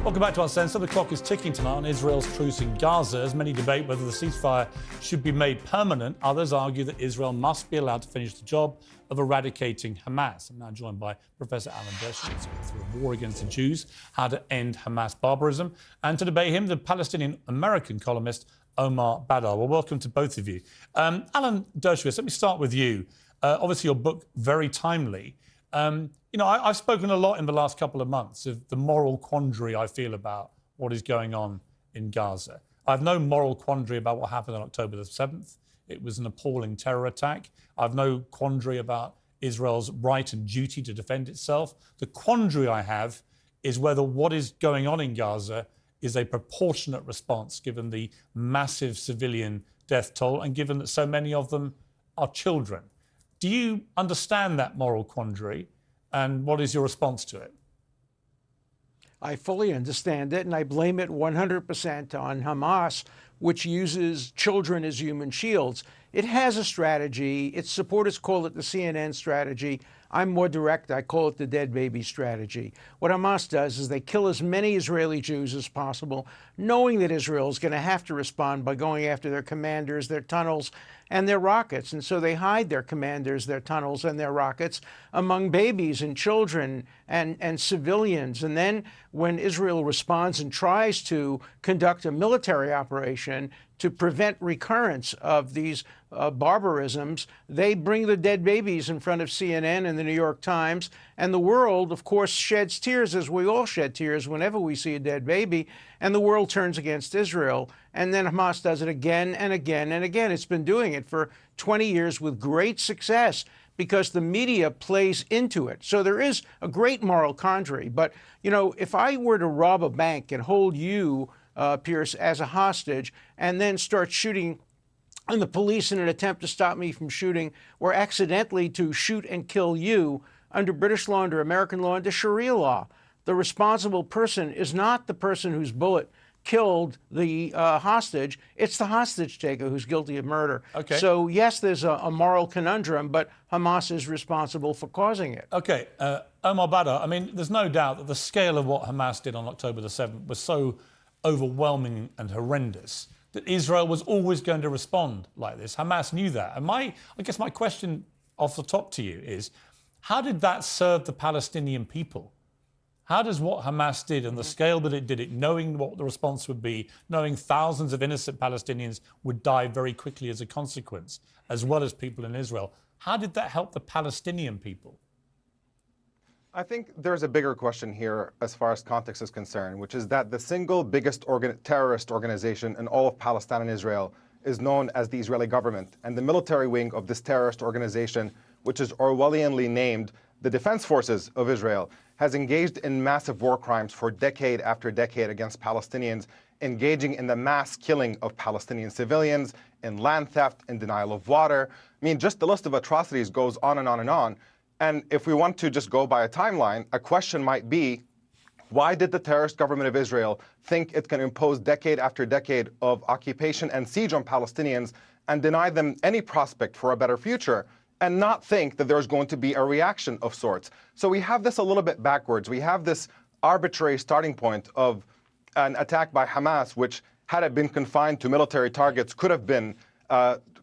Welcome back to Uncensored. The clock is ticking tonight on Israel's truce in Gaza. As many debate whether the ceasefire should be made permanent, others argue that Israel must be allowed to finish the job of eradicating Hamas. I'm now joined by Professor Alan Dershowitz, author of War Against the Jews, How to End Hamas Barbarism. And to debate him, the Palestinian-American columnist Omar Badдар. Well, welcome to both of you. Alan Dershowitz, let me start with you. Obviously, your book, very timely. I've spoken a lot in the last couple of months of the moral quandary I feel about what is going on in Gaza. I have no moral quandary about what happened on October the 7th. It was an appalling terror attack. I have no quandary about Israel's right and duty to defend itself. The quandary I have is whether what is going on in Gaza is a proportionate response given the massive civilian death toll and given that so many of them are children. Do you understand that moral quandary, and what is your response to it? I fully understand it, and I blame it 100% on Hamas, which uses children as human shields. It has a strategy. Its supporters call it the CNN strategy. I'm more direct. I call it the dead baby strategy. What Hamas does is they kill as many Israeli Jews as possible, knowing that Israel is going to have to respond by going after their commanders, their tunnels, and their rockets. And so they hide their commanders, their tunnels, and their rockets among babies and children and civilians. And then when Israel responds and tries to conduct a military operation to prevent recurrence of these barbarisms, they bring the dead babies in front of CNN and the New York Times. And the world, of course, sheds tears, as we all shed tears whenever we see a dead baby. And the world turns against Israel. And then Hamas does it again and again and again. It's been doing it for 20 years with great success because the media plays into it. So there is a great moral quandary. But, you know, if I were to rob a bank and hold you, Pierce, as a hostage, and then start shooting and the police in an attempt to stop me from shooting, or accidentally to shoot and kill you, under British law, under American law, under Sharia law, the responsible person is not the person whose bullet killed the hostage. It's the hostage taker who's guilty of murder. Okay. So, yes, there's a moral conundrum, but Hamas is responsible for causing it. Okay. Omar Badдар, I mean, there's no doubt that the scale of what Hamas did on October the 7th was so overwhelming and horrendous that Israel was always going to respond like this. Hamas knew that. And I guess my question off the top to you is, how did that serve the Palestinian people? How does what Hamas did and the scale that it did it, knowing what the response would be, knowing thousands of innocent Palestinians would die very quickly as a consequence, as well as people in Israel, how did that help the Palestinian people? I think there's a bigger question here as far as context is concerned, which is that the single biggest terrorist organization in all of Palestine and Israel is known as the Israeli government. And the military wing of this terrorist organization, which is Orwellianly named the Defense Forces of Israel, has engaged in massive war crimes for decade after decade against Palestinians, engaging in the mass killing of Palestinian civilians, in land theft, in denial of water. I mean, just the list of atrocities goes on and on and on. And if we want to just go by a timeline, a question might be, why did the terrorist government of Israel think it can impose decade after decade of occupation and siege on Palestinians and deny them any prospect for a better future, and not think that there's going to be a reaction of sorts? So we have this a little bit backwards. We have this arbitrary starting point of an attack by Hamas, which, had it been confined to military targets, could have been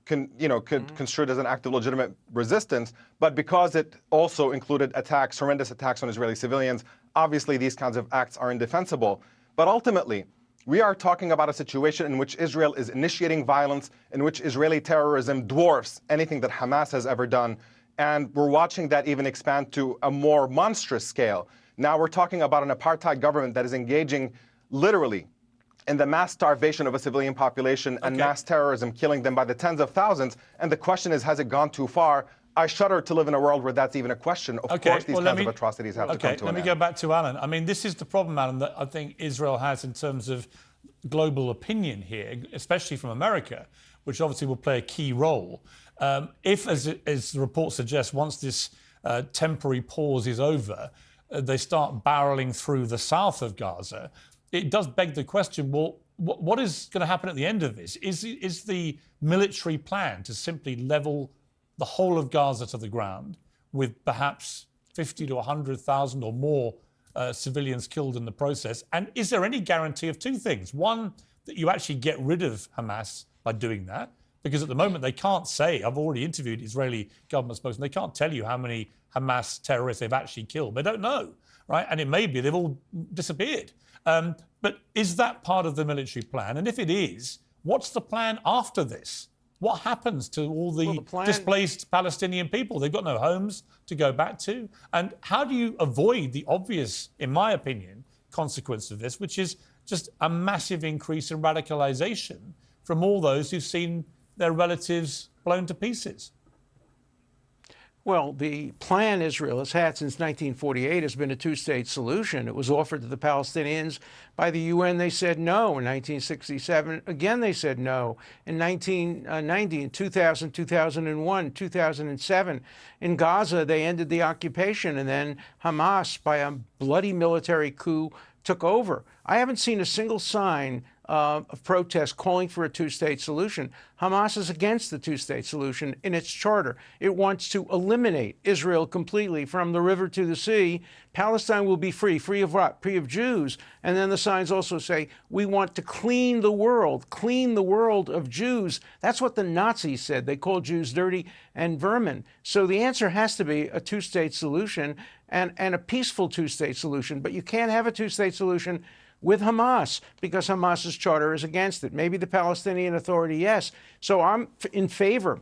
construed as an act of legitimate resistance, but because it also included attacks, horrendous attacks on Israeli civilians, obviously these kinds of acts are indefensible. But ultimately, we are talking about a situation in which Israel is initiating violence, in which Israeli terrorism dwarfs anything that Hamas has ever done, and we're watching that even expand to a more monstrous scale. Now we're talking about an apartheid government that is engaging literally in the mass starvation of a civilian population and mass terrorism, killing them by the tens of thousands. And the question is, has it gone too far? I shudder to live in a world where that's even a question. Of course, these kinds of atrocities have to come to an end. Let me go back to Alan. I mean, this is the problem, Alan, that I think Israel has in terms of global opinion here, especially from America, which obviously will play a key role. If, as the report suggests, once this temporary pause is over, they start barreling through the south of Gaza, it does beg the question, well, what is going to happen at the end of this? Is the military plan to simply level the whole of Gaza to the ground with perhaps 50 to 100,000 or more civilians killed in the process? And is there any guarantee of two things? One, that you actually get rid of Hamas by doing that? Because at the moment they can't say, I've already interviewed Israeli government spokesmen, they can't tell you how many Hamas terrorists they've actually killed. They don't know, right? And it may be they've all disappeared. But is that part of the military plan? And if it is, what's the plan after this? What happens to all the displaced Palestinian people? They've got no homes to go back to. And how do you avoid the obvious, in my opinion, consequence of this, which is just a massive increase in radicalization from all those who've seen their relatives blown to pieces? Well, the plan Israel has had since 1948 has been a two-state solution. It was offered to the Palestinians by the UN. They said no. In 1967, again, they said no. In 1990, in 2000, 2001, 2007, in Gaza, they ended the occupation, and then Hamas, by a bloody military coup, took over. I haven't seen a single sign of protest calling for a two-state solution. Hamas is against the two-state solution in its charter. It wants to eliminate Israel completely from the river to the sea. Palestine will be free. Free of what? Free of Jews. And then the signs also say, we want to clean the world of Jews. That's what the Nazis said. They called Jews dirty and vermin. So the answer has to be a two-state solution and a peaceful two-state solution. But you can't have a two-state solution with Hamas, because Hamas's charter is against it. Maybe the Palestinian Authority, yes. So I'm in favor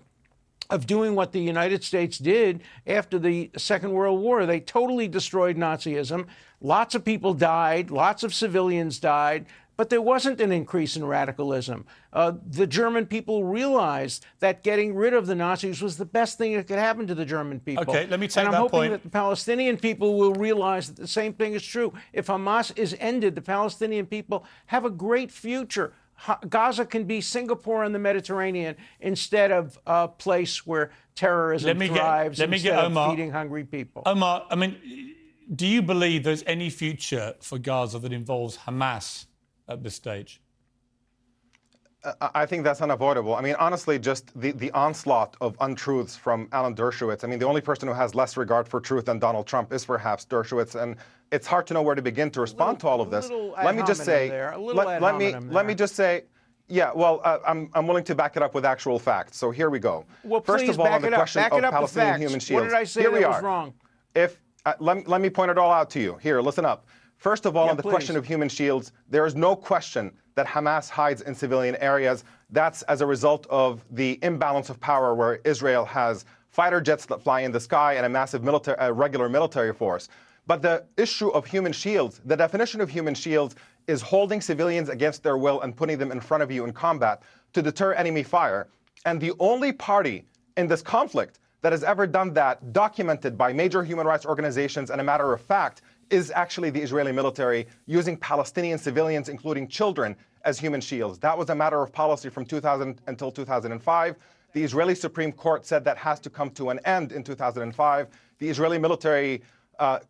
of doing what the United States did after the Second World War. They totally destroyed Nazism. Lots of people died, lots of civilians died, but there wasn't an increase in radicalism. The German people realized that getting rid of the Nazis was the best thing that could happen to the German people. Okay, let me take that point. And I'm hoping that the Palestinian people will realize that the same thing is true. If Hamas is ended, the Palestinian people have a great future. Gaza can be Singapore in the Mediterranean instead of a place where terrorism thrives instead of feeding hungry people. Omar, I mean, do you believe there's any future for Gaza that involves Hamas at this stage? I think that's unavoidable. I mean, honestly, just the onslaught of untruths from Alan Dershowitz. I mean, the only person who has less regard for truth than Donald Trump is perhaps Dershowitz, and it's hard to know where to begin to respond to all of this. Let me just say, let me just say, yeah, well, I'm willing to back it up with actual facts. So here we go. Well, first of all, on the question of Palestinian human shields, what did I say that was wrong? Let me point it all out to you. Here, listen up. First of all, on the question of human shields, there is no question that Hamas hides in civilian areas. That's as a result of the imbalance of power, where Israel has fighter jets that fly in the sky and a massive regular military force. But the issue of human shields, the definition of human shields is holding civilians against their will and putting them in front of you in combat to deter enemy fire. And the only party in this conflict that has ever done that, documented by major human rights organizations and a matter of fact, is actually the Israeli military, using Palestinian civilians, including children, as human shields. That was a matter of policy from 2000 until 2005. The Israeli Supreme Court said that has to come to an end in 2005. The Israeli military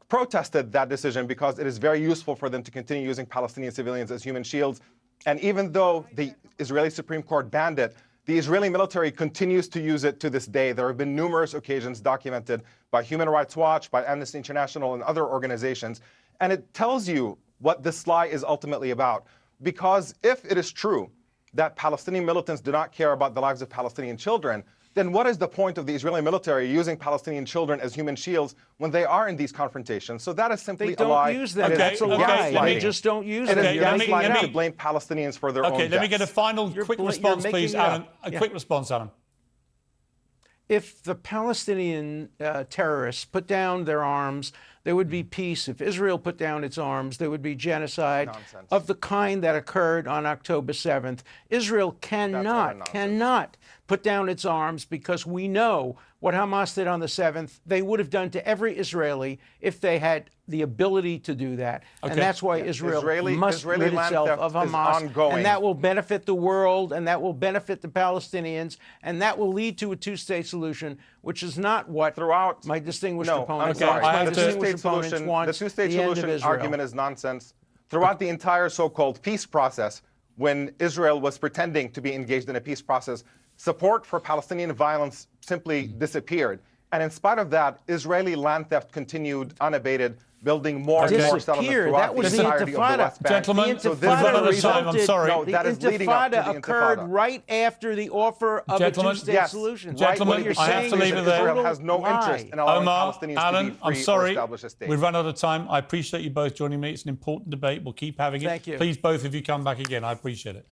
protested that decision because it is very useful for them to continue using Palestinian civilians as human shields. And even though the Israeli Supreme Court banned it, the Israeli military continues to use it to this day. There have been numerous occasions documented by Human Rights Watch, by Amnesty International, and other organizations. And it tells you what this lie is ultimately about. Because if it is true that Palestinian militants do not care about the lives of Palestinian children, then what is the point of the Israeli military using Palestinian children as human shields when they are in these confrontations? So that is simply a lie. They don't use them. That's a lie. They just don't use them. It is gaslighting to blame Palestinians for their own deaths. Okay, let me get a final quick response, please, Alan. A quick response, Alan. If the Palestinian terrorists put down their arms, there would be peace. If Israel put down its arms, there would be genocide of the kind that occurred on October 7th. Israel cannot put down its arms, because we know what Hamas did on the 7th, they would have done to every Israeli if they had the ability to do that. Okay. And that's why Israel must rid itself of Hamas. And that will benefit the world, and that will benefit the Palestinians, and that will lead to a two-state solution, which is not what my distinguished opponents want. The two-state solution argument is nonsense. Throughout the entire so-called peace process, when Israel was pretending to be engaged in a peace process, support for Palestinian violence simply disappeared. And in spite of that, Israeli land theft continued unabated. building more and more settlements disappear. throughout That was the the entirety of the Intifada. West Bank. Gentlemen, So we've this run out of is time. I'm sorry. No, The that is leading up to the Intifada occurred Intifada. right after the offer of Gentlemen, a two-state yes. solution. Gentlemen, What you're I have saying to is leave a it there. Israel total has no lie. interest in allowing Omar, Palestinians to be Alan, free I'm sorry. or establish a state. We've run out of time. I appreciate you both joining me. It's an important debate. We'll keep having it. Thank you. Please, both of you, come back again. I appreciate it.